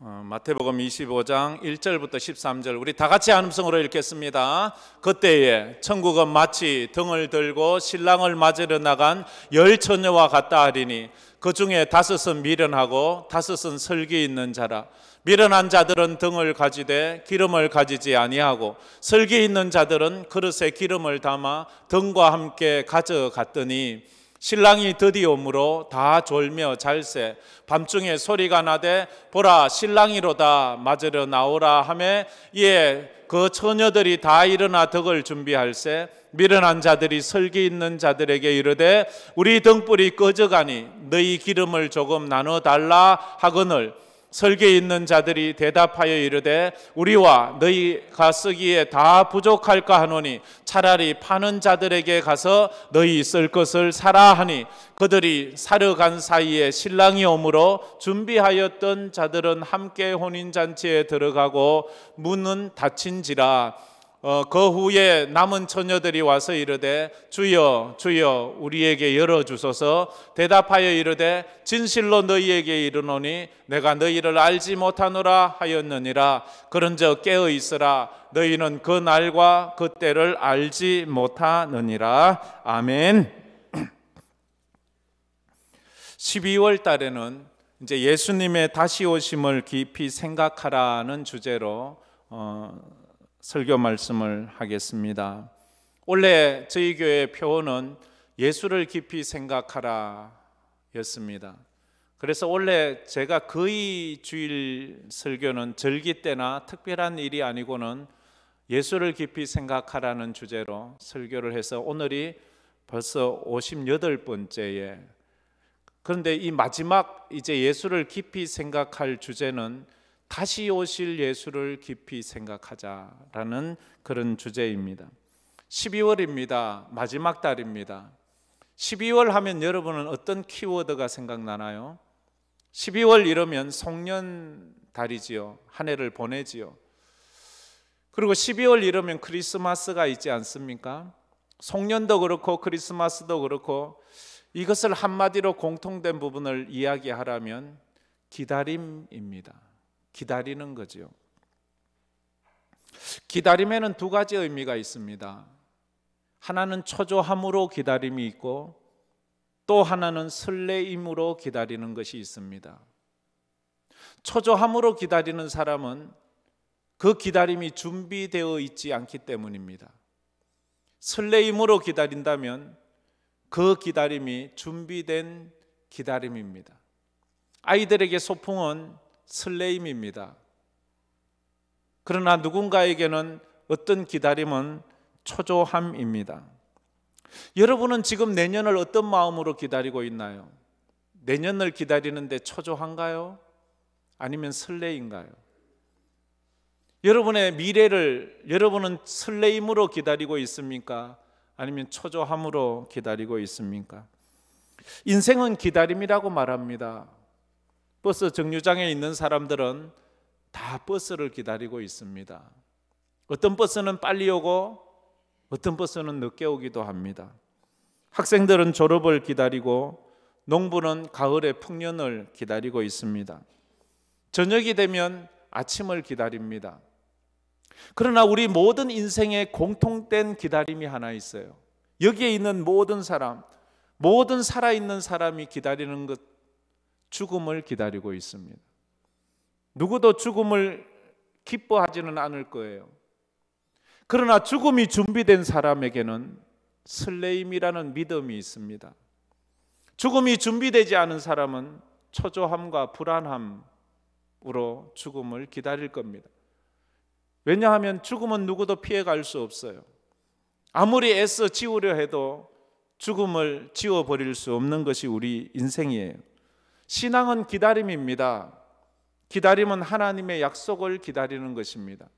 마태복음 25장 1절부터 13절 우리 다 같이 한음성으로 읽겠습니다. 그때에 천국은 마치 등을 들고 신랑을 맞으러 나간 10 처녀와 같다 하리니 그 중에 5은 미련하고 5은 설기 있는 자라. 미련한 자들은 등을 가지되 기름을 가지지 아니하고 설기 있는 자들은 그릇에 기름을 담아 등과 함께 가져갔더니 신랑이 드디어 오므로 다 졸며 잘새 밤중에 소리가 나되 보라 신랑이로다 맞으러 나오라 하매 이에 그 처녀들이 다 일어나 덕을 준비할세 미련한 자들이 설기 있는 자들에게 이르되 우리 등불이 꺼져가니 너희 기름을 조금 나눠 달라 하거늘 설계 있는 자들이 대답하여 이르되 우리와 너희가 쓰기에 다 부족할까 하노니 차라리 파는 자들에게 가서 너희 쓸 것을 사라 하니 그들이 사러 간 사이에 신랑이 오므로 준비하였던 자들은 함께 혼인잔치에 들어가고 문은 닫힌지라. 그 후에 남은 처녀들이 와서 이르되 주여 주여 우리에게 열어주소서. 대답하여 이르되 진실로 너희에게 이르노니 내가 너희를 알지 못하노라 하였느니라. 그런즉 깨어 있으라. 너희는 그 날과 그 때를 알지 못하느니라. 아멘. 12월 달에는 이제 예수님의 다시 오심을 깊이 생각하라는 주제로 설교 말씀을 하겠습니다. 원래 저희 교회 표어는 예수를 깊이 생각하라 였습니다. 그래서 원래 제가 거의 주일 설교는 절기 때나 특별한 일이 아니고는 예수를 깊이 생각하라는 주제로 설교를 해서 오늘이 벌써 58번째에, 그런데 이 마지막 이제 예수를 깊이 생각할 주제는 다시 오실 예수를 깊이 생각하자라는 그런 주제입니다. 12월입니다. 마지막 달입니다. 12월 하면 여러분은 어떤 키워드가 생각나나요? 12월 이러면 송년 달이지요. 한 해를 보내지요. 그리고 12월 이러면 크리스마스가 있지 않습니까? 송년도 그렇고 크리스마스도 그렇고 이것을 한마디로 공통된 부분을 이야기하라면 기다림입니다. 기다리는 거죠. 기다림에는 두 가지 의미가 있습니다. 하나는 초조함으로 기다림이 있고 또 하나는 설레임으로 기다리는 것이 있습니다. 초조함으로 기다리는 사람은 그 기다림이 준비되어 있지 않기 때문입니다. 설레임으로 기다린다면 그 기다림이 준비된 기다림입니다. 아이들에게 소풍은 설레임입니다. 그러나 누군가에게는 어떤 기다림은 초조함입니다. 여러분은 지금 내년을 어떤 마음으로 기다리고 있나요? 내년을 기다리는데 초조한가요? 아니면 설레인가요? 여러분의 미래를 여러분은 설레임으로 기다리고 있습니까? 아니면 초조함으로 기다리고 있습니까? 인생은 기다림이라고 말합니다. 버스 정류장에 있는 사람들은 다 버스를 기다리고 있습니다. 어떤 버스는 빨리 오고 어떤 버스는 늦게 오기도 합니다. 학생들은 졸업을 기다리고 농부는 가을의 풍년을 기다리고 있습니다. 저녁이 되면 아침을 기다립니다. 그러나 우리 모든 인생에 공통된 기다림이 하나 있어요. 여기에 있는 모든 사람, 모든 살아있는 사람이 기다리는 것, 죽음을 기다리고 있습니다. 누구도 죽음을 기뻐하지는 않을 거예요. 그러나 죽음이 준비된 사람에게는 설레임이라는 믿음이 있습니다. 죽음이 준비되지 않은 사람은 초조함과 불안함으로 죽음을 기다릴 겁니다. 왜냐하면 죽음은 누구도 피해갈 수 없어요. 아무리 애써 지우려 해도 죽음을 지워버릴 수 없는 것이 우리 인생이에요. 신앙은 기다림입니다. 기다림은 하나님의 약속을 기다리는 것입니다.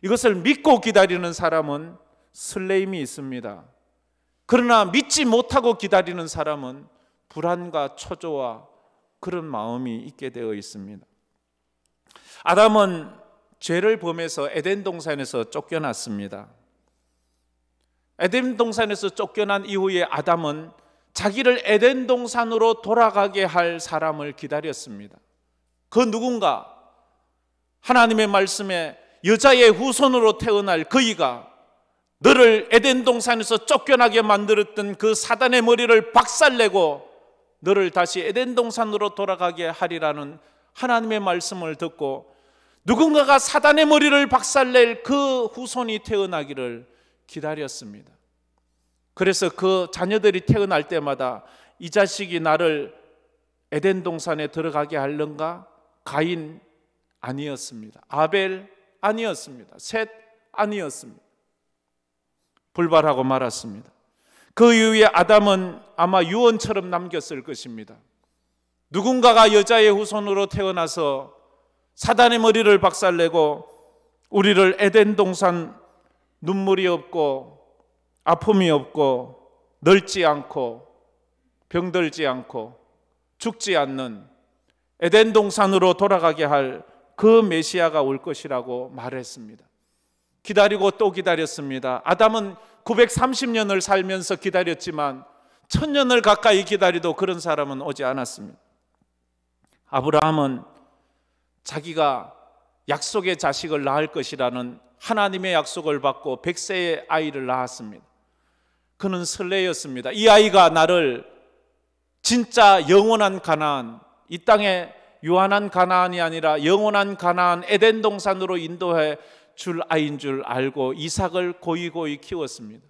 이것을 믿고 기다리는 사람은 설레임이 있습니다. 그러나 믿지 못하고 기다리는 사람은 불안과 초조와 그런 마음이 있게 되어 있습니다. 아담은 죄를 범해서 에덴 동산에서 쫓겨났습니다. 에덴 동산에서 쫓겨난 이후에 아담은 자기를 에덴 동산으로 돌아가게 할 사람을 기다렸습니다. 그 누군가, 하나님의 말씀에 여자의 후손으로 태어날 그이가 너를 에덴 동산에서 쫓겨나게 만들었던 그 사단의 머리를 박살내고 너를 다시 에덴 동산으로 돌아가게 하리라는 하나님의 말씀을 듣고 누군가가 사단의 머리를 박살낼 그 후손이 태어나기를 기다렸습니다. 그래서 그 자녀들이 태어날 때마다 이 자식이 나를 에덴 동산에 들어가게 할는가? 가인 아니었습니다. 아벨 아니었습니다. 셋 아니었습니다. 불발하고 말았습니다. 그 이후에 아담은 아마 유언처럼 남겼을 것입니다. 누군가가 여자의 후손으로 태어나서 사단의 머리를 박살내고 우리를 에덴 동산 눈물이 없고 아픔이 없고 늙지 않고 병들지 않고 죽지 않는 에덴 동산으로 돌아가게 할 그 메시아가 올 것이라고 말했습니다. 기다리고 또 기다렸습니다. 아담은 930년을 살면서 기다렸지만 1000년을 가까이 기다리도 그런 사람은 오지 않았습니다. 아브라함은 자기가 약속의 자식을 낳을 것이라는 하나님의 약속을 받고 100세의 아이를 낳았습니다. 그는 설레였습니다. 이 아이가 나를 진짜 영원한 가나안, 이 땅에 유한한 가나안이 아니라 영원한 가나안 에덴 동산으로 인도해 줄 아이인 줄 알고 이삭을 고이고이 키웠습니다.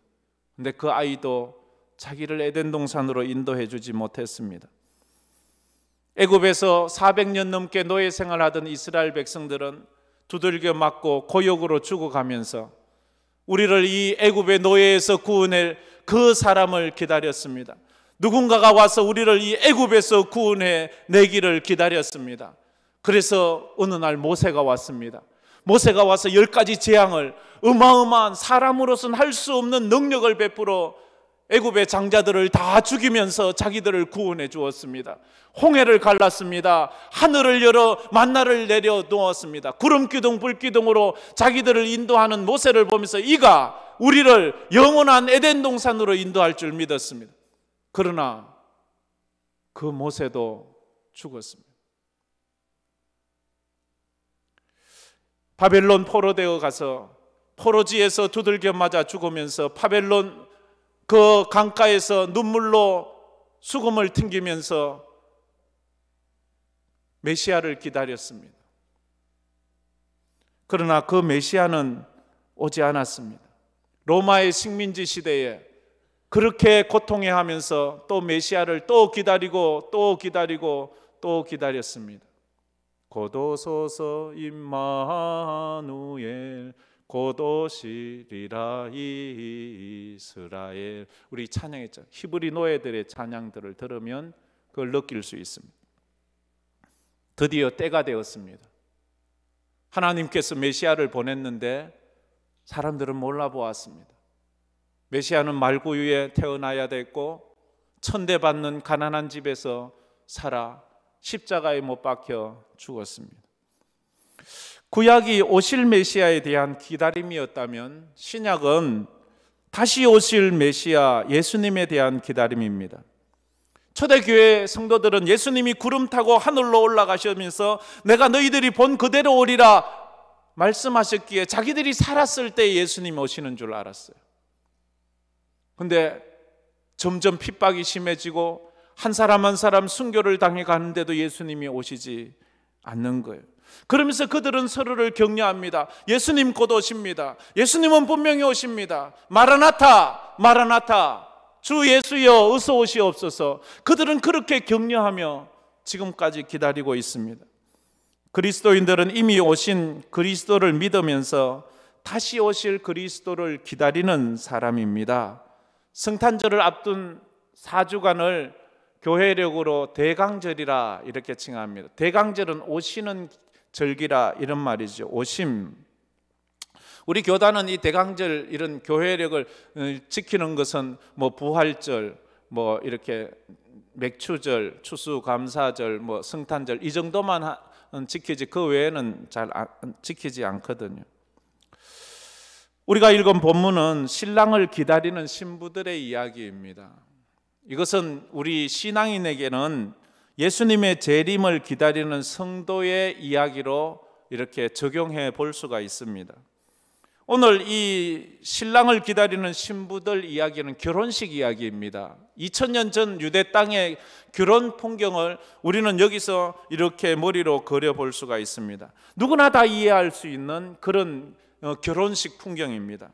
그런데 그 아이도 자기를 에덴 동산으로 인도해 주지 못했습니다. 애굽에서 400년 넘게 노예 생활하던 이스라엘 백성들은 두들겨 맞고 고역으로 죽어가면서 우리를 이 애굽의 노예에서 구원할 그 사람을 기다렸습니다. 누군가가 와서 우리를 이 애굽에서 구원해 내기를 기다렸습니다. 그래서 어느 날 모세가 왔습니다. 모세가 와서 10가지 재앙을, 어마어마한 사람으로서는 할 수 없는 능력을 베풀어 애굽의 장자들을 다 죽이면서 자기들을 구원해 주었습니다. 홍해를 갈랐습니다. 하늘을 열어 만나를 내려 놓았습니다. 구름 기둥 불 기둥으로 자기들을 인도하는 모세를 보면서 이가 우리를 영원한 에덴 동산으로 인도할 줄 믿었습니다. 그러나 그 모세도 죽었습니다. 바벨론 포로되어 가서 포로지에서 두들겨 맞아 죽으면서 바벨론 그 강가에서 눈물로 수금을 튕기면서 메시아를 기다렸습니다. 그러나 그 메시아는 오지 않았습니다. 로마의 식민지 시대에 그렇게 고통해하면서 또 메시아를 또 기다리고 또 기다리고 또 기다렸습니다. 곧 오소서 임마누엘 곧 오시리라 이스라엘. 우리 찬양했죠. 히브리 노예들의 찬양들을 들으면 그걸 느낄 수 있습니다. 드디어 때가 되었습니다. 하나님께서 메시아를 보냈는데 사람들은 몰라보았습니다. 메시아는 말구유에 태어나야 됐고 천대받는 가난한 집에서 살아 십자가에 못 박혀 죽었습니다. 구약이 오실 메시아에 대한 기다림이었다면 신약은 다시 오실 메시아 예수님에 대한 기다림입니다. 초대교회 성도들은 예수님이 구름 타고 하늘로 올라가시면서 내가 너희들이 본 그대로 오리라 말씀하셨기에 자기들이 살았을 때 예수님 오시는 줄 알았어요. 그런데 점점 핍박이 심해지고 한 사람 한 사람 순교를 당해 가는데도 예수님이 오시지 않는 거예요. 그러면서 그들은 서로를 격려합니다. 예수님 곧 오십니다. 예수님은 분명히 오십니다. 마라나타 마라나타 주 예수여 어서 오시옵소서. 그들은 그렇게 격려하며 지금까지 기다리고 있습니다. 그리스도인들은 이미 오신 그리스도를 믿으면서 다시 오실 그리스도를 기다리는 사람입니다. 성탄절을 앞둔 4주간을 교회력으로 대강절이라 이렇게 칭합니다. 대강절은 오시는 절기라 이런 말이죠. 오심. 우리 교단은 이 대강절 이런 교회력을 지키는 것은 뭐 부활절, 뭐 이렇게 맥추절, 추수감사절, 뭐 성탄절 이 정도만 지키지 그 외에는 잘 지키지 않거든요. 우리가 읽은 본문은 신랑을 기다리는 신부들의 이야기입니다. 이것은 우리 신앙인에게는 예수님의 재림을 기다리는 성도의 이야기로 이렇게 적용해 볼 수가 있습니다. 오늘 이 신랑을 기다리는 신부들 이야기는 결혼식 이야기입니다. 2000년 전 유대 땅의 결혼 풍경을 우리는 여기서 이렇게 머리로 그려볼 수가 있습니다. 누구나 다 이해할 수 있는 그런 결혼식 풍경입니다.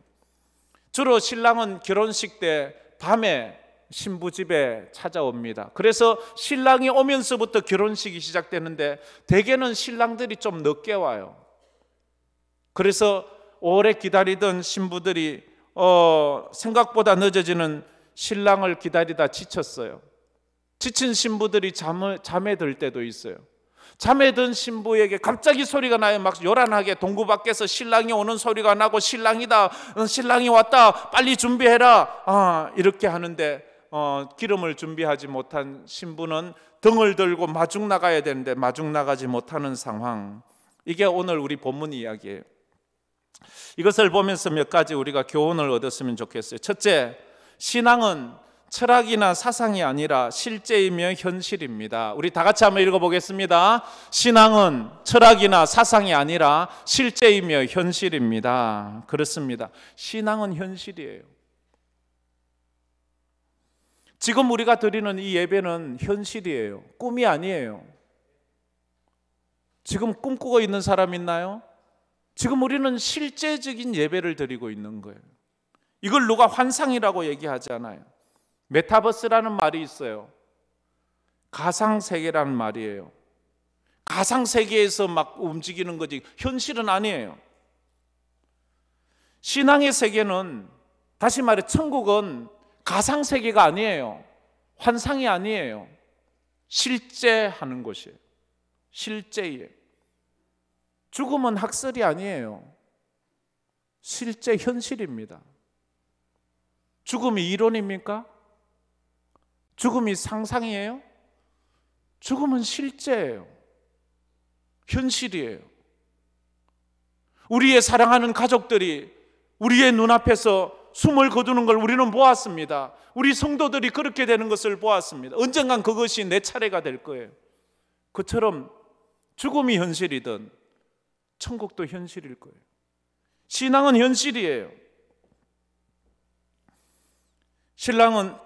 주로 신랑은 결혼식 때 밤에 신부 집에 찾아옵니다. 그래서 신랑이 오면서부터 결혼식이 시작되는데 대개는 신랑들이 좀 늦게 와요. 그래서 오래 기다리던 신부들이 생각보다 늦어지는 신랑을 기다리다 지쳤어요. 지친 신부들이 잠에 들 때도 있어요. 잠에 든 신부에게 갑자기 소리가 나요. 막 요란하게 동구 밖에서 신랑이 오는 소리가 나고 신랑이다, 신랑이 왔다, 빨리 준비해라, 이렇게 하는데 기름을 준비하지 못한 신부는 등을 들고 마중 나가야 되는데 마중 나가지 못하는 상황. 이게 오늘 우리 본문 이야기예요. 이것을 보면서 몇 가지 우리가 교훈을 얻었으면 좋겠어요. 첫째, 신앙은 철학이나 사상이 아니라 실제이며 현실입니다. 우리 다 같이 한번 읽어보겠습니다. 신앙은 철학이나 사상이 아니라 실제이며 현실입니다. 그렇습니다. 신앙은 현실이에요. 지금 우리가 드리는 이 예배는 현실이에요. 꿈이 아니에요. 지금 꿈꾸고 있는 사람 있나요? 지금 우리는 실제적인 예배를 드리고 있는 거예요. 이걸 누가 환상이라고 얘기하지 않아요. 메타버스라는 말이 있어요. 가상세계라는 말이에요. 가상세계에서 막 움직이는 거지 현실은 아니에요. 신앙의 세계는, 다시 말해 천국은 가상세계가 아니에요. 환상이 아니에요. 실제 하는 것이에요. 실제예요. 죽음은 학설이 아니에요. 실제 현실입니다. 죽음이 이론입니까? 죽음이 상상이에요? 죽음은 실제예요. 현실이에요. 우리의 사랑하는 가족들이 우리의 눈앞에서 숨을 거두는 걸 우리는 보았습니다. 우리 성도들이 그렇게 되는 것을 보았습니다. 언젠간 그것이 내 차례가 될 거예요. 그처럼 죽음이 현실이든 천국도 현실일 거예요. 신앙은 현실이에요.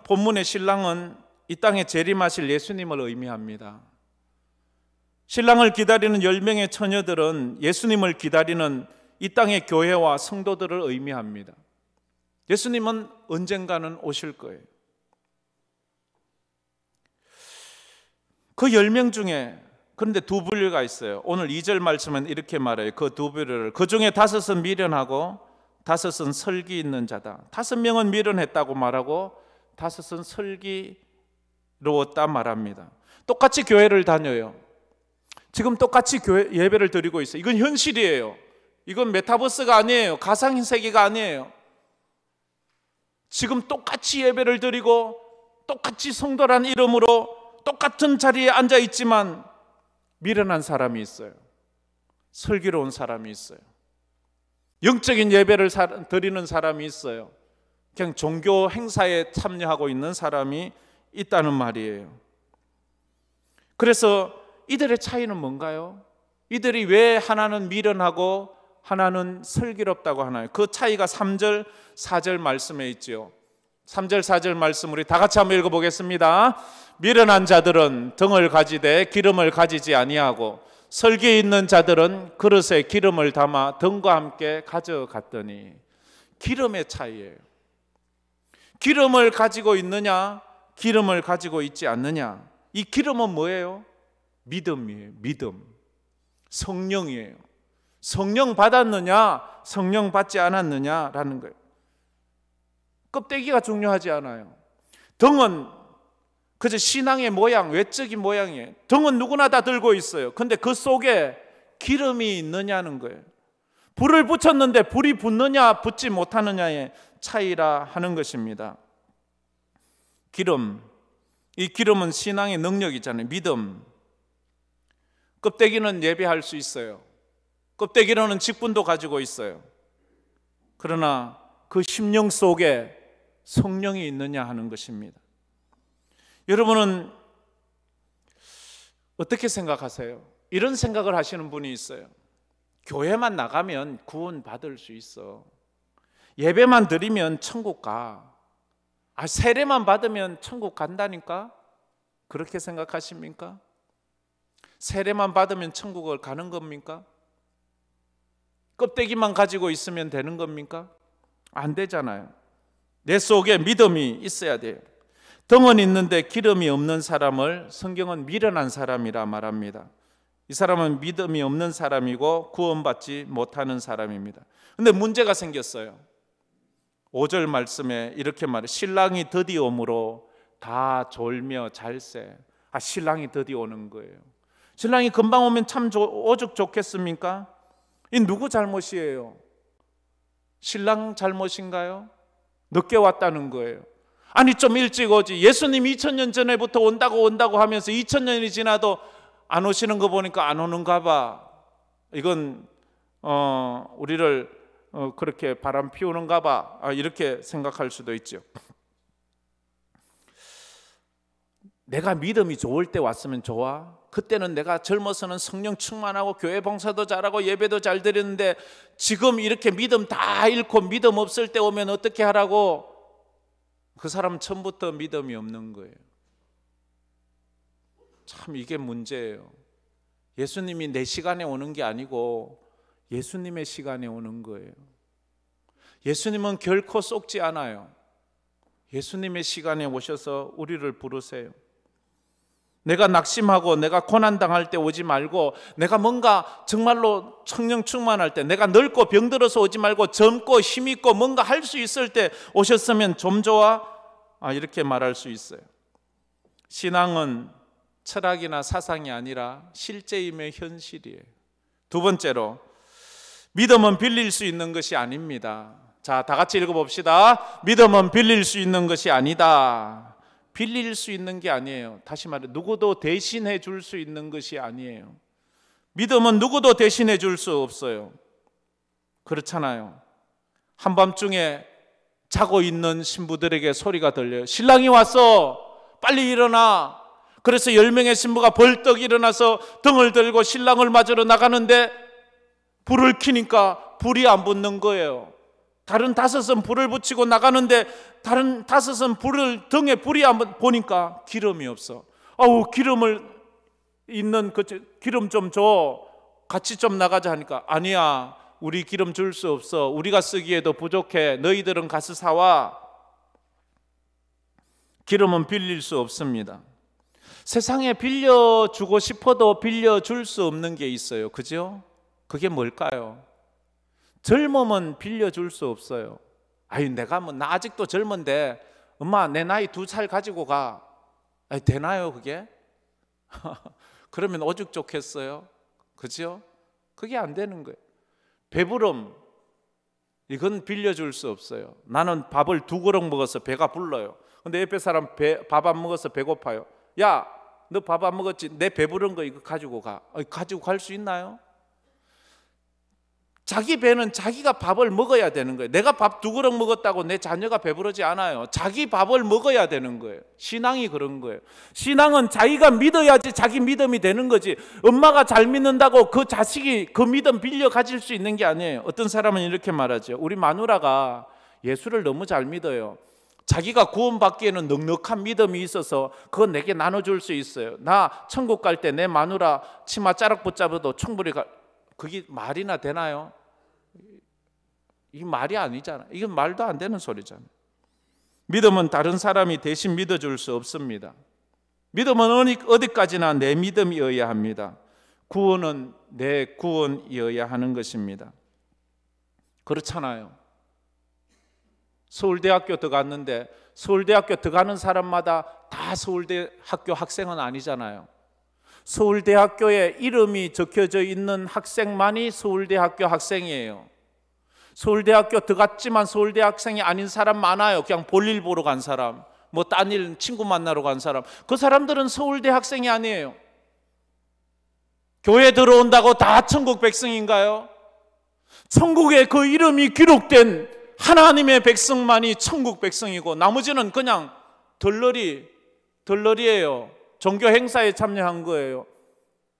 본문의 신랑은 이 땅에 재림하실 예수님을 의미합니다. 신랑을 기다리는 10명의 처녀들은 예수님을 기다리는 이 땅의 교회와 성도들을 의미합니다. 예수님은 언젠가는 오실 거예요. 그 10명 중에 그런데 두 부류가 있어요. 오늘 2절 말씀은 이렇게 말해요. 그 두 부류를, 그 중에 5은 미련하고 5은 설기 있는 자다. 5명은 미련했다고 말하고 5은 설기로웠다 말합니다. 똑같이 교회를 다녀요. 지금 똑같이 예배를 드리고 있어요. 이건 현실이에요. 이건 메타버스가 아니에요. 가상 세계가 아니에요. 지금 똑같이 예배를 드리고 똑같이 성도란 이름으로 똑같은 자리에 앉아 있지만 미련한 사람이 있어요. 슬기로운 사람이 있어요. 영적인 예배를 드리는 사람이 있어요. 그냥 종교 행사에 참여하고 있는 사람이 있다는 말이에요. 그래서 이들의 차이는 뭔가요? 이들이 왜 하나는 미련하고 하나는 슬기롭다고 하나요? 그 차이가 3절, 4절 말씀에 있죠. 3절, 4절 말씀 우리 다 같이 한번 읽어보겠습니다. 미련한 자들은 등을 가지되 기름을 가지지 아니하고 설기 있는 자들은 그릇에 기름을 담아 등과 함께 가져갔더니. 기름의 차이예요. 기름을 가지고 있느냐, 기름을 가지고 있지 않느냐. 이 기름은 뭐예요? 믿음이에요. 믿음. 성령이에요. 성령 받았느냐, 성령 받지 않았느냐라는 거예요. 껍데기가 중요하지 않아요. 등은 그저 신앙의 모양, 외적인 모양이에요. 등은 누구나 다 들고 있어요. 근데 그 속에 기름이 있느냐는 거예요. 불을 붙였는데 불이 붙느냐 붙지 못하느냐의 차이라 하는 것입니다. 기름, 이 기름은 신앙의 능력이잖아요. 믿음. 껍데기는 예배할 수 있어요. 껍데기로는 직분도 가지고 있어요. 그러나 그 심령 속에 성령이 있느냐 하는 것입니다. 여러분은 어떻게 생각하세요? 이런 생각을 하시는 분이 있어요. 교회만 나가면 구원 받을 수 있어. 예배만 드리면 천국 가. 세례만 받으면 천국 간다니까? 그렇게 생각하십니까? 세례만 받으면 천국을 가는 겁니까? 껍데기만 가지고 있으면 되는 겁니까? 안 되잖아요. 내 속에 믿음이 있어야 돼요. 덩은 있는데 기름이 없는 사람을 성경은 미련한 사람이라 말합니다. 이 사람은 믿음이 없는 사람이고 구원받지 못하는 사람입니다. 그런데 문제가 생겼어요. 5절 말씀에 이렇게 말해요. 신랑이 드디어 오므로 다 졸며 잘세. 신랑이 드디어 오는 거예요. 신랑이 금방 오면 참 오죽 좋겠습니까? 이 누구 잘못이에요? 신랑 잘못인가요? 늦게 왔다는 거예요. 아니 좀 일찍 오지. 예수님 2000년 전에부터 온다고 하면서 2000년이 지나도 안 오시는 거 보니까 안 오는가 봐. 이건 우리를 그렇게 바람 피우는가 봐. 이렇게 생각할 수도 있죠. 내가 믿음이 좋을 때 왔으면 좋아. 그때는 내가 젊어서는 성령 충만하고 교회 봉사도 잘하고 예배도 잘 드리는데 지금 이렇게 믿음 다 잃고 믿음 없을 때 오면 어떻게 하라고? 그 사람은 처음부터 믿음이 없는 거예요. 참 이게 문제예요. 예수님이 내 시간에 오는 게 아니고 예수님의 시간에 오는 거예요. 예수님은 결코 속지 않아요. 예수님의 시간에 오셔서 우리를 부르세요. 내가 낙심하고 내가 고난당할 때 오지 말고, 내가 뭔가 정말로 성령 충만할 때, 내가 늙고 병들어서 오지 말고 젊고 힘있고 뭔가 할 수 있을 때 오셨으면 좀 좋아? 이렇게 말할 수 있어요. 신앙은 철학이나 사상이 아니라 실제임의 현실이에요. 두 번째로, 믿음은 빌릴 수 있는 것이 아닙니다. 자, 다 같이 읽어봅시다. 믿음은 빌릴 수 있는 것이 아니다. 빌릴 수 있는 게 아니에요. 다시 말해, 누구도 대신해 줄 수 있는 것이 아니에요. 믿음은 누구도 대신해 줄 수 없어요. 그렇잖아요. 한밤중에 자고 있는 신부들에게 소리가 들려요. 신랑이 왔어. 빨리 일어나. 그래서 10명의 신부가 벌떡 일어나서 등을 들고 신랑을 맞으러 나가는데 불을 켜니까 불이 안 붙는 거예요. 다른 5은 불을 붙이고 나가는데 다른 5은 불을 등에 불이 안 보니까 기름이 없어. 기름을 있는 그 기름 좀 줘. 같이 좀 나가자 하니까 아니야. 우리 기름 줄 수 없어. 우리가 쓰기에도 부족해. 너희들은 가서 사와. 기름은 빌릴 수 없습니다. 세상에 빌려주고 싶어도 빌려줄 수 없는 게 있어요. 그죠? 그게 뭘까요? 젊음은 빌려줄 수 없어요. 나 아직도 젊은데 엄마 내 나이 2살 가지고 가. 되나요 그게? 그러면 오죽 좋겠어요. 그죠? 그게 안 되는 거예요. 배부름, 이건 빌려줄 수 없어요. 나는 밥을 2그릇 먹어서 배가 불러요. 근데 옆에 사람 밥 안 먹어서 배고파요. 야, 너 밥 안 먹었지? 내 배부른 거 이거 가지고 가. 가지고 갈 수 있나요? 자기 배는 자기가 밥을 먹어야 되는 거예요. 내가 밥 2그릇 먹었다고 내 자녀가 배부르지 않아요. 자기 밥을 먹어야 되는 거예요. 신앙이 그런 거예요. 신앙은 자기가 믿어야지 자기 믿음이 되는 거지. 엄마가 잘 믿는다고 그 자식이 그 믿음 빌려 가질 수 있는 게 아니에요. 어떤 사람은 이렇게 말하죠. 우리 마누라가 예수를 너무 잘 믿어요. 자기가 구원받기에는 넉넉한 믿음이 있어서 그건 내게 나눠줄 수 있어요. 나 천국 갈 때 내 마누라 치마 자락 붙잡아도 충분히 그게 말이나 되나요? 이게 말이 아니잖아요. 이건 말도 안 되는 소리잖아요. 믿음은 다른 사람이 대신 믿어줄 수 없습니다. 믿음은 어디까지나 내 믿음이어야 합니다. 구원은 내 구원이어야 하는 것입니다. 그렇잖아요. 서울대학교 들어갔는데 서울대학교 들어가는 사람마다 다 서울대학교 학생은 아니잖아요. 서울대학교에 이름이 적혀져 있는 학생만이 서울대학교 학생이에요. 서울대학교 들어갔지만 서울대 학생이 아닌 사람 많아요. 그냥 볼일 보러 간 사람, 딴 일 친구 만나러 간 사람. 그 사람들은 서울대 학생이 아니에요. 교회 들어온다고 다 천국 백성인가요? 천국에 그 이름이 기록된 하나님의 백성만이 천국 백성이고 나머지는 그냥 덜러리예요. 종교 행사에 참여한 거예요.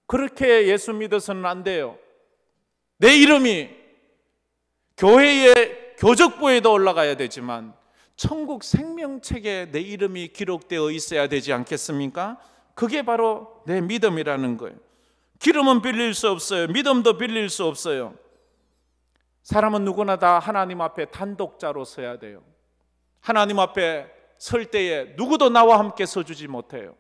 그렇게 예수 믿어서는 안 돼요. 내 이름이 교회의 교적부에도 올라가야 되지만 천국 생명책에 내 이름이 기록되어 있어야 되지 않겠습니까? 그게 바로 내 믿음이라는 거예요. 기름은 빌릴 수 없어요. 믿음도 빌릴 수 없어요. 사람은 누구나 다 하나님 앞에 단독자로 서야 돼요. 하나님 앞에 설 때에 누구도 나와 함께 서주지 못해요.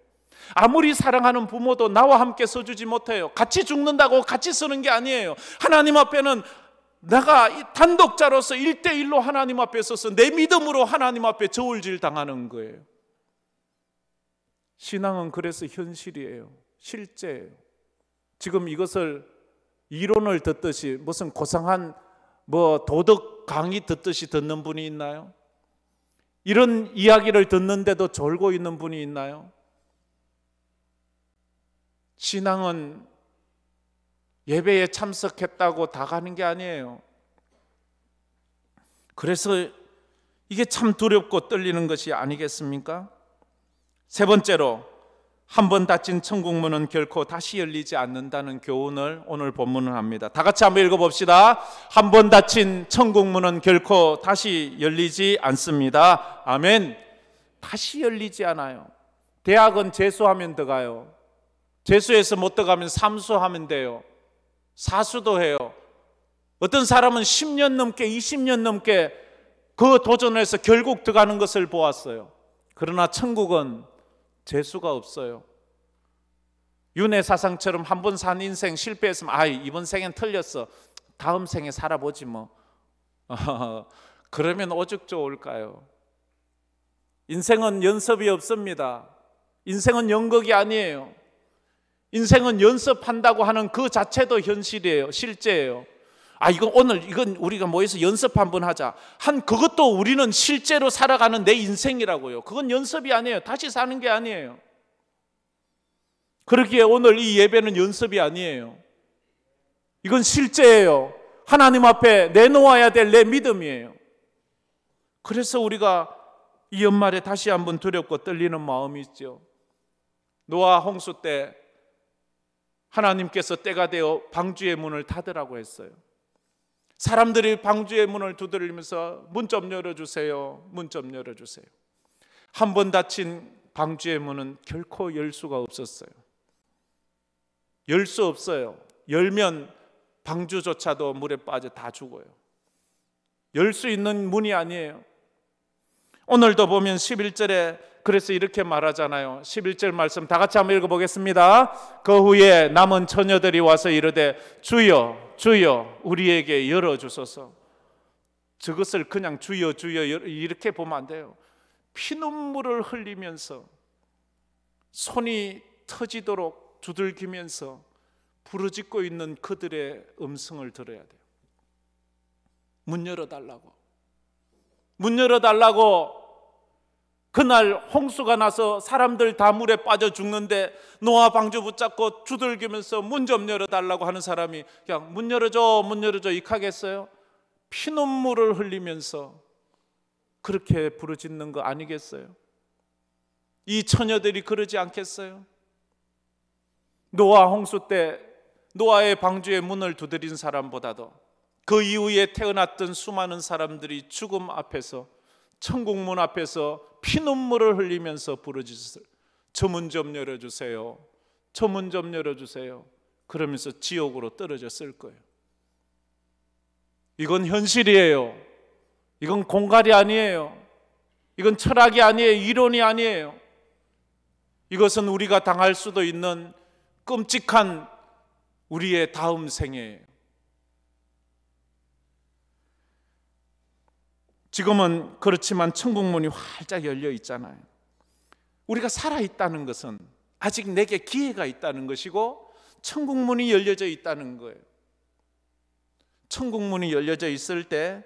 아무리 사랑하는 부모도 나와 함께 서주지 못해요. 같이 죽는다고 같이 서는 게 아니에요. 하나님 앞에는 내가 단독자로서 1대1로 하나님 앞에 서서 내 믿음으로 하나님 앞에 저울질 당하는 거예요. 신앙은 그래서 현실이에요. 실제예요. 지금 이것을 이론을 듣듯이 무슨 고상한 도덕 강의 듣듯이 듣는 분이 있나요? 이런 이야기를 듣는데도 졸고 있는 분이 있나요? 신앙은 예배에 참석했다고 다 가는 게 아니에요. 그래서 이게 참 두렵고 떨리는 것이 아니겠습니까? 세 번째로, 한 번 닫힌 천국문은 결코 다시 열리지 않는다는 교훈을 오늘 본문은 합니다. 다 같이 한번 읽어봅시다. 한 번 닫힌 천국문은 결코 다시 열리지 않습니다. 아멘. 다시 열리지 않아요. 대학은 재수하면 들어가요. 재수해서 못 들어가면 삼수하면 돼요. 사수도 해요. 어떤 사람은 10년 넘게 20년 넘게 그 도전해서 결국 들어가는 것을 보았어요. 그러나 천국은 재수가 없어요. 윤회사상처럼 한 번 산 인생 실패했으면 이번 생엔 틀렸어, 다음 생에 살아보지 뭐. 그러면 오죽 좋을까요? 인생은 연습이 없습니다. 인생은 연극이 아니에요. 인생은 연습한다고 하는 그 자체도 현실이에요. 실제예요. 이건 우리가 모여서 연습 한번 하자 그것도 우리는 실제로 살아가는 내 인생이라고요. 그건 연습이 아니에요. 다시 사는 게 아니에요. 그러기에 오늘 이 예배는 연습이 아니에요. 이건 실제예요. 하나님 앞에 내놓아야 될 내 믿음이에요. 그래서 우리가 이 연말에 다시 한번 두렵고 떨리는 마음이 있죠. 노아 홍수 때 하나님께서 때가 되어 방주의 문을 닫으라고 했어요. 사람들이 방주의 문을 두드리면서 문 좀 열어주세요, 문 좀 열어주세요. 한 번 닫힌 방주의 문은 결코 열 수가 없었어요. 열 수 없어요. 열면 방주조차도 물에 빠져 다 죽어요. 열 수 있는 문이 아니에요. 오늘도 보면 11절에 그래서 이렇게 말하잖아요. 11절 말씀 다 같이 한번 읽어보겠습니다. 그 후에 남은 처녀들이 와서 이르되 주여 주여 우리에게 열어주소서. 저것을 그냥 주여 주여 이렇게 보면 안 돼요. 피눈물을 흘리면서 손이 터지도록 두들기면서 부르짖고 있는 그들의 음성을 들어야 돼요. 문 열어달라고. 문 열어달라고. 그날 홍수가 나서 사람들 다 물에 빠져 죽는데 노아 방주 붙잡고 두들기면서 문 좀 열어달라고 하는 사람이 그냥 문 열어줘 문 열어줘 익하겠어요? 피눈물을 흘리면서 그렇게 부르짖는 거 아니겠어요? 이 처녀들이 그러지 않겠어요? 노아 홍수 때 노아의 방주의 문을 두드린 사람보다도 그 이후에 태어났던 수많은 사람들이 죽음 앞에서 천국문 앞에서 피눈물을 흘리면서 부르짖었어요. 저 문 좀 열어주세요. 저 문 좀 열어주세요. 그러면서 지옥으로 떨어졌을 거예요. 이건 현실이에요. 이건 공갈이 아니에요. 이건 철학이 아니에요. 이론이 아니에요. 이것은 우리가 당할 수도 있는 끔찍한 우리의 다음 생애예요. 지금은 그렇지만 천국문이 활짝 열려 있잖아요. 우리가 살아있다는 것은 아직 내게 기회가 있다는 것이고 천국문이 열려져 있다는 거예요. 천국문이 열려져 있을 때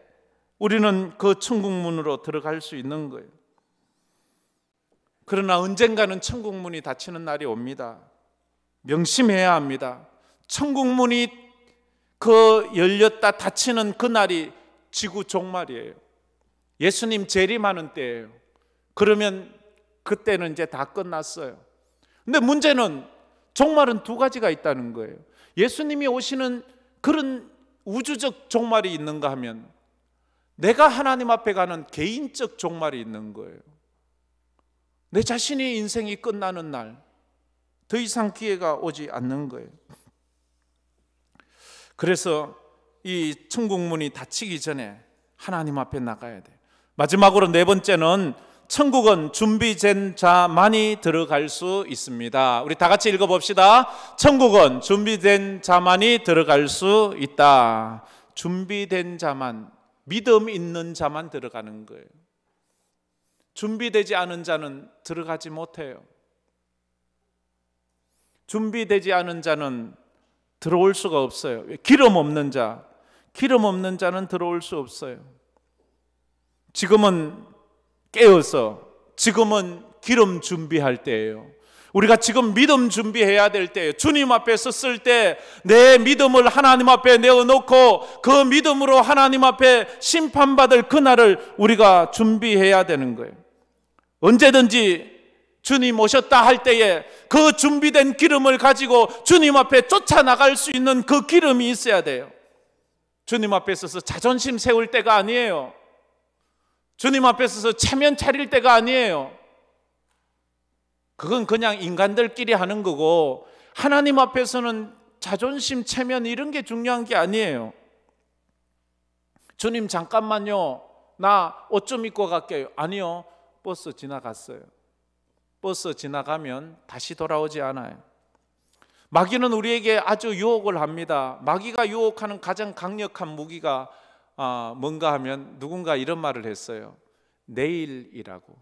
우리는 그 천국문으로 들어갈 수 있는 거예요. 그러나 언젠가는 천국문이 닫히는 날이 옵니다. 명심해야 합니다. 천국문이 열렸다 닫히는 그 날이 지구 종말이에요. 예수님 재림하는 때예요. 그러면 그때는 이제 다 끝났어요. 근데 문제는 종말은 두 가지가 있다는 거예요. 예수님이 오시는 그런 우주적 종말이 있는가 하면 내가 하나님 앞에 가는 개인적 종말이 있는 거예요. 내 자신의 인생이 끝나는 날, 더 이상 기회가 오지 않는 거예요. 그래서 이 천국 문이 닫히기 전에 하나님 앞에 나가야 돼요. 마지막으로 네 번째는 천국은 준비된 자만이 들어갈 수 있습니다. 우리 다 같이 읽어봅시다. 천국은 준비된 자만이 들어갈 수 있다. 준비된 자만, 믿음 있는 자만 들어가는 거예요. 준비되지 않은 자는 들어가지 못해요. 준비되지 않은 자는 들어올 수가 없어요. 기름 없는 자는 들어올 수 없어요. 지금은 깨어서, 지금은 기름 준비할 때예요. 우리가 지금 믿음 준비해야 될 때예요. 주님 앞에 섰을 때 내 믿음을 하나님 앞에 내어놓고 그 믿음으로 하나님 앞에 심판받을 그날을 우리가 준비해야 되는 거예요. 언제든지 주님 오셨다 할 때에 그 준비된 기름을 가지고 주님 앞에 쫓아나갈 수 있는 그 기름이 있어야 돼요. 주님 앞에 서서 자존심 세울 때가 아니에요. 주님 앞에 서서 체면 차릴 때가 아니에요. 그건 그냥 인간들끼리 하는 거고, 하나님 앞에서는 자존심, 체면 이런 게 중요한 게 아니에요. 주님 잠깐만요, 나 옷 좀 입고 갈게요. 아니요, 버스 지나갔어요. 버스 지나가면 다시 돌아오지 않아요. 마귀는 우리에게 아주 유혹을 합니다. 마귀가 유혹하는 가장 강력한 무기가 뭔가 하면 누군가 이런 말을 했어요. 내일이라고,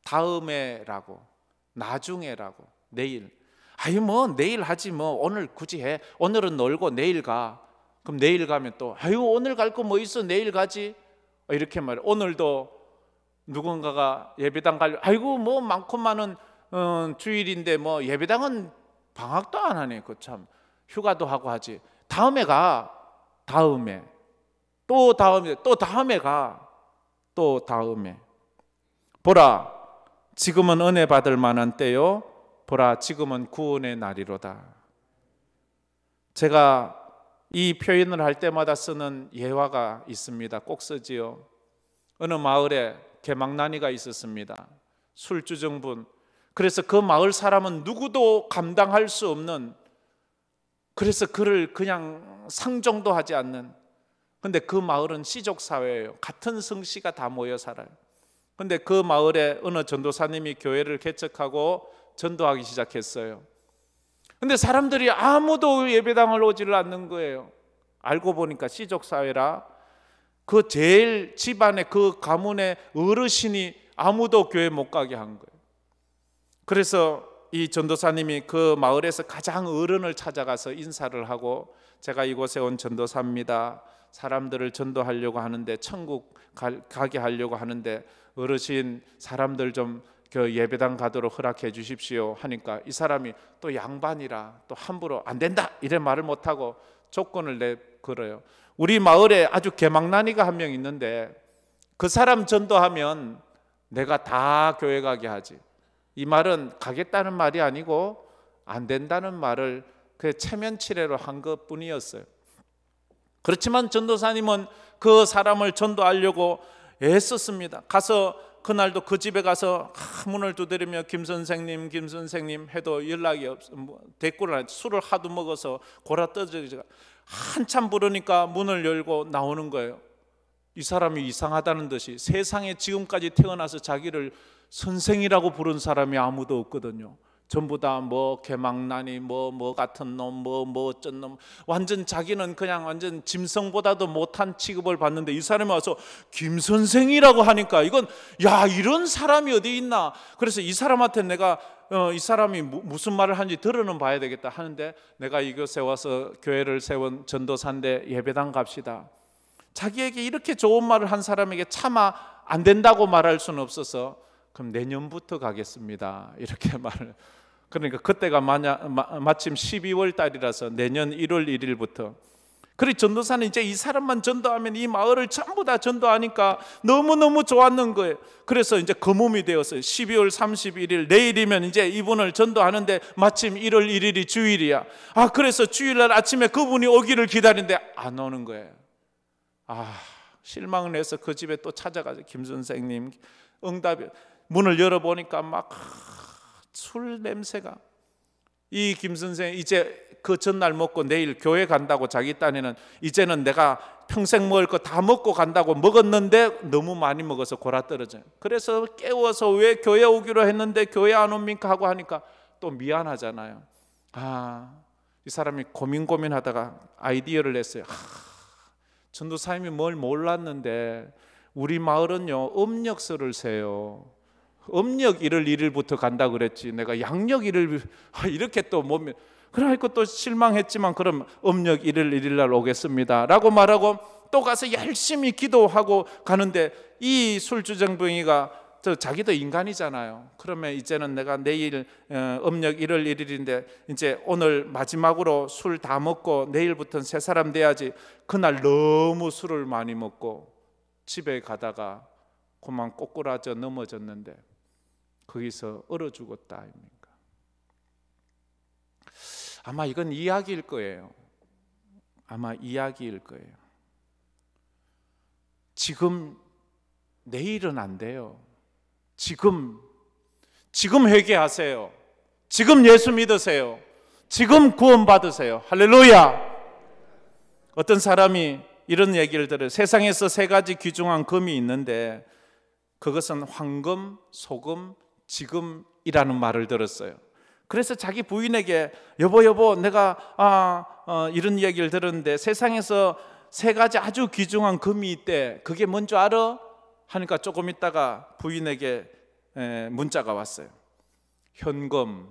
다음에라고, 나중에라고. 내일, 아유 뭐 내일 하지, 뭐 오늘 굳이 해, 오늘은 놀고 내일 가. 그럼 내일 가면 또 아유 오늘 갈 거 뭐 있어, 내일 가지, 이렇게 말해. 오늘도 누군가가 예배당 가려, 아이고 뭐 많고 많은 주일인데 뭐 예배당은 방학도 안 하네, 그 참 휴가도 하고 하지. 다음에 가, 다음에, 또 다음에, 또 다음에 가, 또 다음에. 보라, 지금은 은혜 받을 만한 때요. 보라, 지금은 구원의 날이로다. 제가 이 표현을 할 때마다 쓰는 예화가 있습니다. 꼭 쓰지요. 어느 마을에 개망난이가 있었습니다. 술주정분. 그래서 그 마을 사람은 누구도 감당할 수 없는, 그래서 그를 그냥 상종도 하지 않는. 근데 그 마을은 시족사회예요. 같은 성씨가 다 모여 살아요. 근데 그 마을에 어느 전도사님이 교회를 개척하고 전도하기 시작했어요. 근데 사람들이 아무도 예배당을 오지를 않는 거예요. 알고 보니까 시족사회라 그 제일 집안의 그 가문의 어르신이 아무도 교회 못 가게 한 거예요. 그래서 이 전도사님이 그 마을에서 가장 어른을 찾아가서 인사를 하고, 제가 이곳에 온 전도사입니다. 사람들을 전도하려고 하는데, 천국 가게 하려고 하는데 어르신 사람들 좀 그 예배당 가도록 허락해 주십시오 하니까, 이 사람이 또 양반이라 또 함부로 안 된다 이래 말을 못하고 조건을 내걸어요. 우리 마을에 아주 개망난이가 한 명 있는데 그 사람 전도하면 내가 다 교회 가게 하지. 이 말은 가겠다는 말이 아니고 안 된다는 말을 그 체면치레로 한 것뿐이었어요. 그렇지만 전도사님은 그 사람을 전도하려고 애썼습니다. 가서 그날도 그 집에 가서 문을 두드리며 김 선생님 해도 연락이 없어. 대꾸를 술을 하도 먹어서 골아 떨어지가 한참 부르니까 문을 열고 나오는 거예요. 이 사람이 이상하다는 듯이, 세상에 지금까지 태어나서 자기를 선생이라고 부른 사람이 아무도 없거든요. 전부 다 뭐 개망나니 뭐 같은 놈 뭐 어쩐 놈, 완전 자기는 그냥 완전 짐승보다도 못한 취급을 받는데 이 사람이 와서 김 선생이라고 하니까 이건 야, 이런 사람이 어디 있나. 그래서 이 사람한테 내가 이 사람이 무슨 말을 하는지 들어는 봐야 되겠다 하는데, 내가 이곳에 와서 교회를 세운 전도사인데 예배당 갑시다. 자기에게 이렇게 좋은 말을 한 사람에게 차마 안 된다고 말할 수는 없어서, 그럼 내년부터 가겠습니다 이렇게 말을. 그러니까 그때가 마침 12월 달이라서 내년 1월 1일부터 그래 전도사는 이제 이 사람만 전도하면 이 마을을 전부 다 전도하니까 너무너무 좋았는 거예요. 그래서 이제 거몸이 되었어요. 12월 31일 내일이면 이제 이분을 전도하는데 마침 1월 1일이 주일이야. 그래서 주일날 아침에 그분이 오기를 기다리는데 안 오는 거예요. 실망을 해서 그 집에 또 찾아가서 김 선생님 응답이, 문을 열어보니까 막 술 냄새가. 이 김 선생 이제 그 전날 먹고 내일 교회 간다고 자기 딴에는 이제는 내가 평생 먹을 거 다 먹고 간다고 먹었는데 너무 많이 먹어서 골아 떨어져요. 그래서 깨워서 왜 교회 오기로 했는데 교회 안 옵니까 하고 하니까 또 미안하잖아요. 이 사람이 고민하다가 아이디어를 냈어요. 전도사님이 뭘 몰랐는데 우리 마을은요 음력설을 세요. 음력 1월 1일부터 간다 그랬지 내가 양력 1일 이렇게 또 몸이 그러니까 또 실망했지만 그럼 음력 1일 1일 날 오겠습니다 라고 말하고 또 가서 열심히 기도하고 가는데 이 술주정뱅이가 자기도 인간이잖아요. 그러면 이제는 내가 내일 음력 1월 1일인데 이제 오늘 마지막으로 술 다 먹고 내일부터는 새 사람 돼야지. 그날 너무 술을 많이 먹고 집에 가다가 그만 꼬꾸라져 넘어졌는데 거기서 얼어 죽었다 아닙니까? 아마 이건 이야기일 거예요. 아마 이야기일 거예요. 지금 내일은 안 돼요. 지금 회개하세요. 지금 예수 믿으세요. 지금 구원 받으세요. 할렐루야. 어떤 사람이 이런 얘기를 들어요. 세상에서 세 가지 귀중한 금이 있는데 그것은 황금, 소금, 지금이라는 말을 들었어요. 그래서 자기 부인에게 여보 내가 이런 얘기를 들었는데 세상에서 세 가지 아주 귀중한 금이 있대. 그게 뭔지 알아? 하니까 조금 있다가 부인에게 문자가 왔어요. 현금,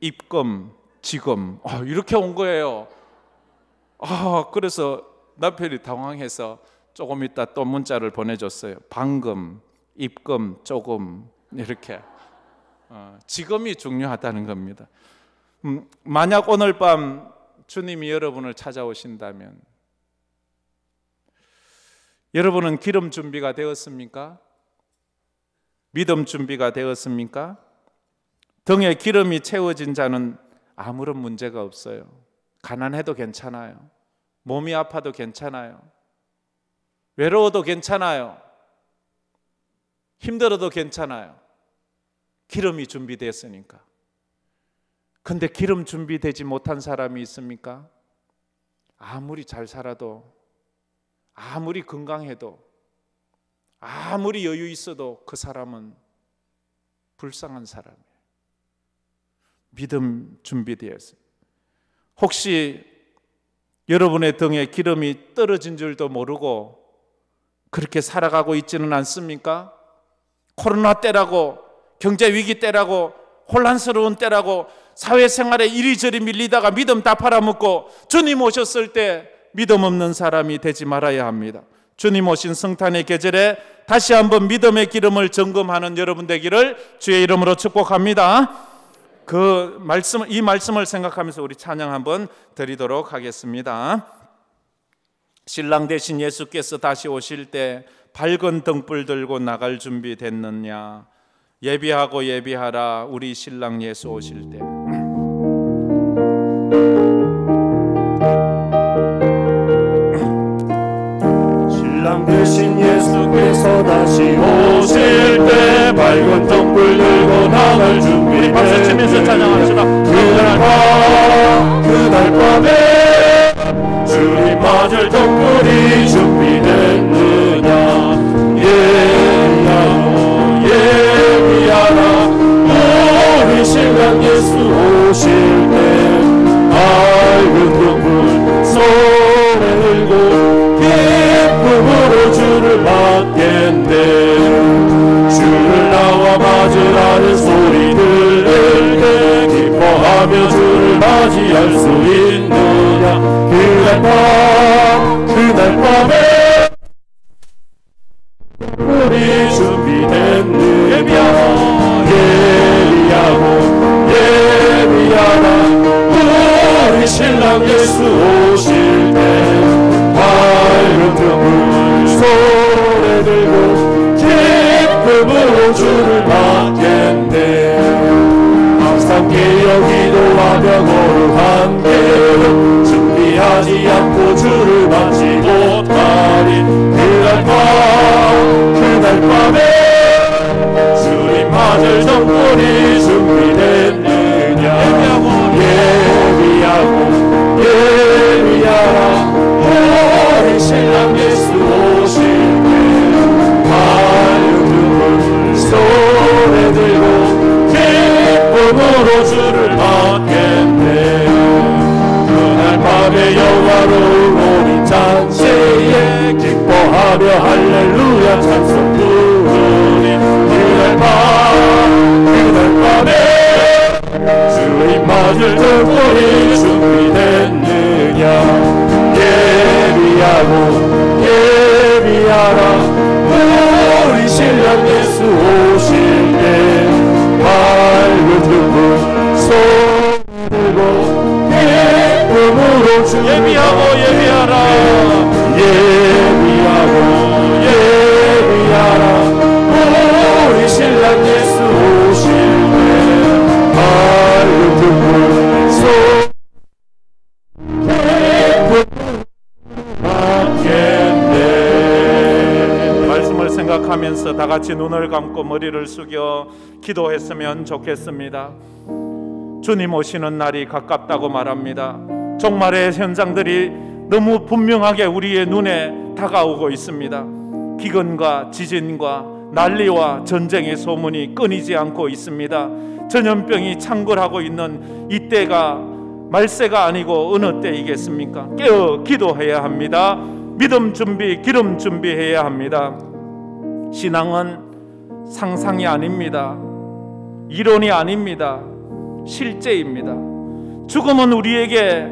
입금, 지금. 이렇게 온 거예요. 그래서 남편이 당황해서 조금 있다 또 문자를 보내줬어요. 방금, 입금, 조금 이렇게. 지금이 중요하다는 겁니다. 만약 오늘 밤 주님이 여러분을 찾아오신다면 여러분은 기름 준비가 되었습니까? 믿음 준비가 되었습니까? 등에 기름이 채워진 자는 아무런 문제가 없어요. 가난해도 괜찮아요. 몸이 아파도 괜찮아요. 외로워도 괜찮아요. 힘들어도 괜찮아요. 기름이 준비됐으니까. 근데 기름 준비되지 못한 사람이 있습니까? 아무리 잘 살아도, 아무리 건강해도, 아무리 여유 있어도 그 사람은 불쌍한 사람이에요. 믿음 준비되었어요. 혹시 여러분의 등에 기름이 떨어진 줄도 모르고 그렇게 살아가고 있지는 않습니까? 코로나 때라고, 경제 위기 때라고, 혼란스러운 때라고 사회생활에 이리저리 밀리다가 믿음 다 팔아먹고 주님 오셨을 때 믿음 없는 사람이 되지 말아야 합니다. 주님 오신 성탄의 계절에 다시 한번 믿음의 기름을 점검하는 여러분 되기를 주의 이름으로 축복합니다. 이 말씀을 생각하면서 우리 찬양 한번 드리도록 하겠습니다. 신랑 되신 예수께서 다시 오실 때 밝은 등불 들고 나갈 준비 됐느냐? 예비하고 예비하라, 우리 신랑 예수 오실 때. 신랑 되신 예수께서 다시 오실 때 밝은 등불 들고 나갈 준비 됐느냐? 박수 치면서 찬양합시다. 그날 밤에 주님 맞을 등불이 준비됐느냐? 예비하라, 우리 신랑 예수 오실 때 밝은 등불 손에 들고 기쁨으로 주를 맞겠네. 주를 나와 맞으라는 소리 들을 때 기뻐하며 주를 맞이할 수 있느냐? 그날 밤에 우리 준비됐느냐? 예비하라, 우리 신랑 예수 오실 때 등을 손에 들고 기쁨으로 주를 받겠네. 항상 깨어 기도하며 거룩한 계로 준비하지 않고 주를 받지 못하리. 그날 밤에 주님 맞을 정권이 준비됐느냐. 예비하라 우리 신랑 예수 오실 때 발등을 손에 들고 기쁨으로 주를 받겠네. 그날 밤에 영화로운 우리 잔치에 기뻐하며 할렐루야 찬송 부르리. 그날 밤에 주님 맞을 등불이 준비됐느냐. 예비하라 우리 신랑 예수 오실 때 밝은 등불 손 들고 기쁨으로 주를 예비하라 우리 신랑 예수 오실 때 밝은 등불 손 말씀을 생각하면서 다 같이 눈을 감고 머리를 숙여 기도했으면 좋겠습니다. 주님 오시는 날이 가깝다고 말합니다. 종말의 현장들이 너무 분명하게 우리의 눈에 다가오고 있습니다. 기근과 지진과 난리와 전쟁의 소문이 끊이지 않고 있습니다. 전염병이 창궐하고 있는 이때가 말세가 아니고 어느 때이겠습니까? 깨어 기도해야 합니다. 믿음 준비, 기름 준비해야 합니다. 신앙은 상상이 아닙니다. 이론이 아닙니다. 실제입니다. 죽음은 우리에게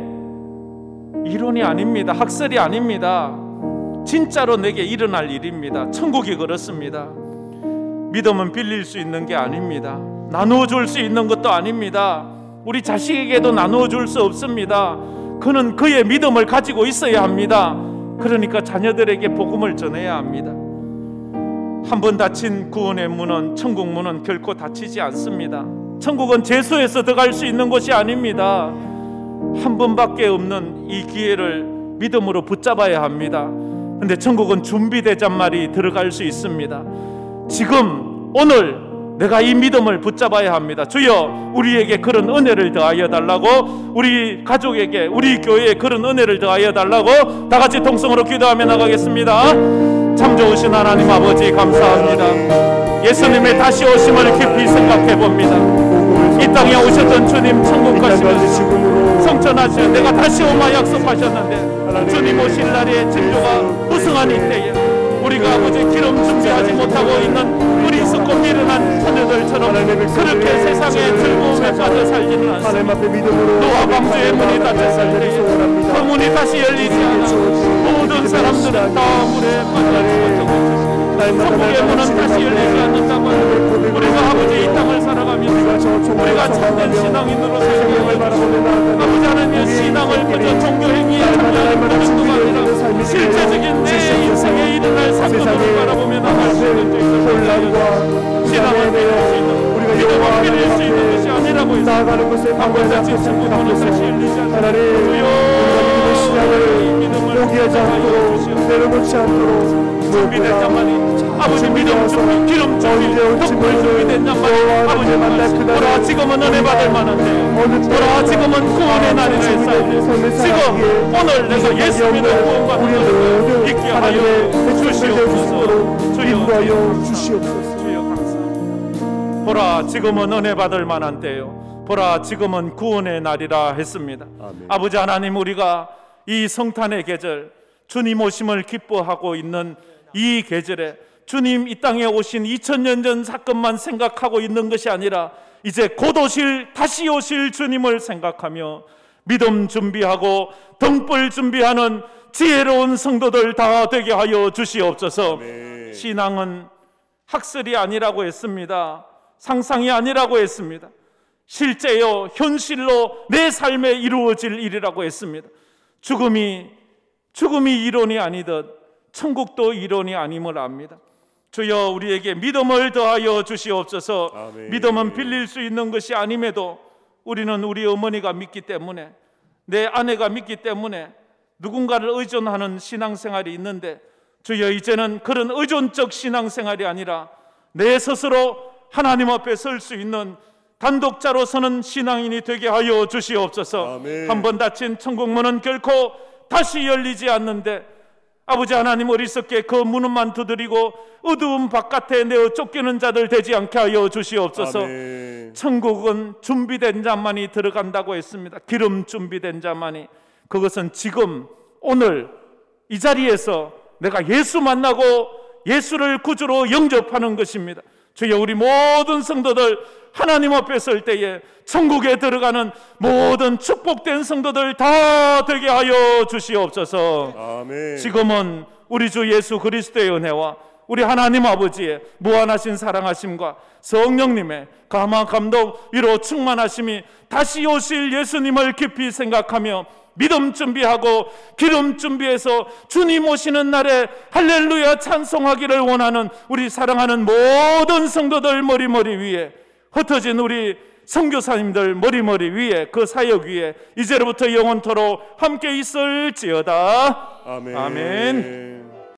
이론이 아닙니다. 학설이 아닙니다. 진짜로 내게 일어날 일입니다. 천국이 그렇습니다. 믿음은 빌릴 수 있는 게 아닙니다. 나누어 줄 수 있는 것도 아닙니다. 우리 자식에게도 나누어 줄 수 없습니다. 그는 그의 믿음을 가지고 있어야 합니다. 그러니까 자녀들에게 복음을 전해야 합니다. 한 번 닫힌 구원의 문은, 천국 문은 결코 닫히지 않습니다. 천국은 재수해서 들어갈 수 있는 곳이 아닙니다. 한 번밖에 없는 이 기회를 믿음으로 붙잡아야 합니다. 근데 천국은 준비되잔말이 들어갈 수 있습니다. 지금 오늘 내가 이 믿음을 붙잡아야 합니다. 주여 우리에게 그런 은혜를 더하여 달라고, 우리 가족에게, 우리 교회에 그런 은혜를 더하여 달라고 다 같이 통성으로 기도하며 나가겠습니다. 참 좋으신 하나님 아버지 감사합니다. 예수님의 다시 오심을 깊이 생각해 봅니다. 이 땅에 오셨던 주님, 천국 가시면서 성천하시어 내가 다시 오마 약속하셨는데 주님 오실 날에 진료가 우승한 이때에 우리가 아버지 기름 준비하지 못하고 있는 어리석고 미련한 처녀들처럼 그렇게 세상의 즐거움에 빠져 살지는 않습니다. 노아 방주의 문이 닫혔을 때에 그 문이 다시 열리지 않아 모든 사람들은 다 물에 빠져 죽었던 천국의 문은 다시 열리지 않는다면 우리가 아버지 이 땅을 살아가면서 우리가 참된 신앙인으로 살기를 바랍니다. 아버지 하나님의 신앙을 그저 종교행위에 참여하는 것뿐만 아니라 실제적인 내 인생에 일어날 사건을 바라보며 나갈 수 있는 데있어서 신앙을 배울 수 있는, 믿음을 빌릴 수 있는 것이 아니라고 해서 한번 다친 천국문은 다시 열리지 않는다. 주여 이 믿음을 포기하지 않도록 내려놓지 않도록 준비된 말이 아버지 믿음 준비, 기름 준비, 덕분 준비된 말이 아버지 만날 보라 지금은 은혜 받을 만한데 보라 지금은 구원의 날이라 했사오니 지금 오늘 내가 예수 믿음 구원받는 것을 있게 하여 주시옵소서. 주여 감사합니다. 보라 지금은 은혜 받을 만한 때요, 보라 지금은 구원의 날이라 했습니다. 아멘. 아버지 하나님, 우리가 이 성탄의 계절, 주님 오심을 기뻐하고 있는 이 계절에 주님 이 땅에 오신 2000년 전 사건만 생각하고 있는 것이 아니라 이제 곧 오실, 다시 오실 주님을 생각하며 믿음 준비하고 등불 준비하는 지혜로운 성도들 다 되게 하여 주시옵소서. 아멘. 신앙은 학설이 아니라고 했습니다. 상상이 아니라고 했습니다. 실제요, 현실로 내 삶에 이루어질 일이라고 했습니다. 죽음이 이론이 아니듯 천국도 이론이 아님을 압니다. 주여 우리에게 믿음을 더하여 주시옵소서. 아멘. 믿음은 빌릴 수 있는 것이 아님에도 우리는 우리 어머니가 믿기 때문에, 내 아내가 믿기 때문에 누군가를 의존하는 신앙생활이 있는데, 주여 이제는 그런 의존적 신앙생활이 아니라 내 스스로 하나님 앞에 설 수 있는 단독자로 서는 신앙인이 되게 하여 주시옵소서. 아멘. 한번 닫힌 천국문은 결코 다시 열리지 않는데 아버지 하나님, 어리석게 그 문만 두드리고 어두운 바깥에 내어 쫓기는 자들 되지 않게 하여 주시옵소서. 아멘. 천국은 준비된 자만이 들어간다고 했습니다. 기름 준비된 자만이. 그것은 지금 오늘 이 자리에서 내가 예수 만나고 예수를 구주로 영접하는 것입니다. 주여 우리 모든 성도들 하나님 앞에 설 때에 천국에 들어가는 모든 축복된 성도들 다 되게 하여 주시옵소서. 아멘. 지금은 우리 주 예수 그리스도의 은혜와 우리 하나님 아버지의 무한하신 사랑하심과 성령님의 감화 감동 위로 충만하심이 다시 오실 예수님을 깊이 생각하며 믿음 준비하고 기름 준비해서 주님 오시는 날에 할렐루야 찬송하기를 원하는 우리 사랑하는 모든 성도들 머리머리 위에, 흩어진 우리 선교사님들 머리머리 위에, 그 사역 위에 이제로부터 영원토록 함께 있을지어다. 아멘. 아멘.